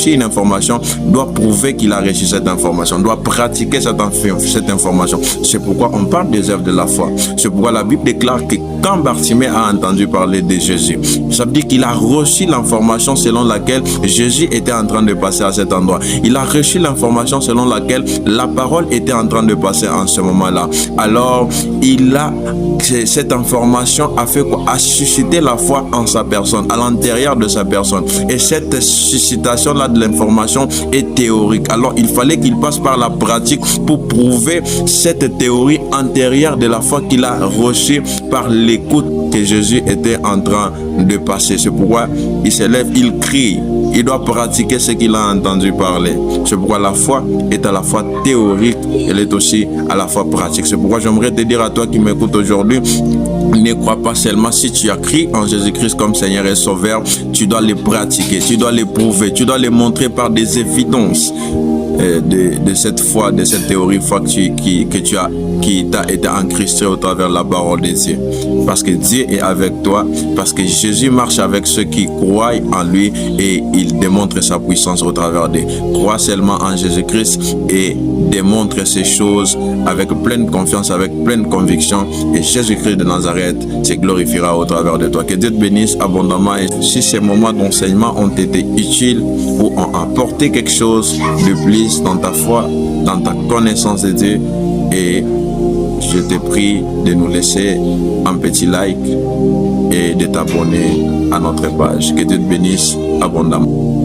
reçu une information doit prouver qu'il a reçu cette information, doit pratiquer cette information. C'est pourquoi on parle des œuvres de la foi. C'est pourquoi la Bible déclare que quand Bartimée a entendu parler de Jésus, ça veut dire qu'il a reçu l'information selon laquelle Jésus était en train de passer à cet endroit. Il a reçu l'information selon laquelle la parole était en train de passer en ce moment-là. Alors, cette information a fait quoi? A suscité la foi en sa personne, à l'intérieur de sa personne. Et cette suscitation-là de l'information est théorique. Alors, il fallait qu'il passe par la pratique pour prouver cette théorie antérieure de la foi qu'il a reçue par l'écoute que Jésus était en train de passer. C'est pourquoi il se lève, il crie. Il doit pratiquer ce qu'il a entendu parler. C'est pourquoi la foi est à la fois théorique, elle est aussi à la fois pratique. C'est pourquoi j'aimerais te dire à toi qui m'écoutes aujourd'hui, ne crois pas seulement si tu as cru en Jésus-Christ comme Seigneur et Sauveur, tu dois les pratiquer, tu dois les prouver, tu dois les montrer par des évidences de cette foi, de cette théorie foi qui t'a été incrustée au travers de la parole de Dieu. Parce que Dieu est avec toi, parce que Jésus marche avec ceux qui croient en lui et il démontre sa puissance au travers d'eux. Crois seulement en Jésus-Christ et démontre ces choses avec pleine confiance, avec pleine conviction, et Jésus-Christ de Nazareth se glorifiera au travers de toi. Que Dieu te bénisse abondamment. Et si ces moments d'enseignement ont été utiles ou ont apporté quelque chose de plus dans ta foi, dans ta connaissance de Dieu, et je te prie de nous laisser un petit like et de t'abonner à notre page. Que Dieu te bénisse abondamment.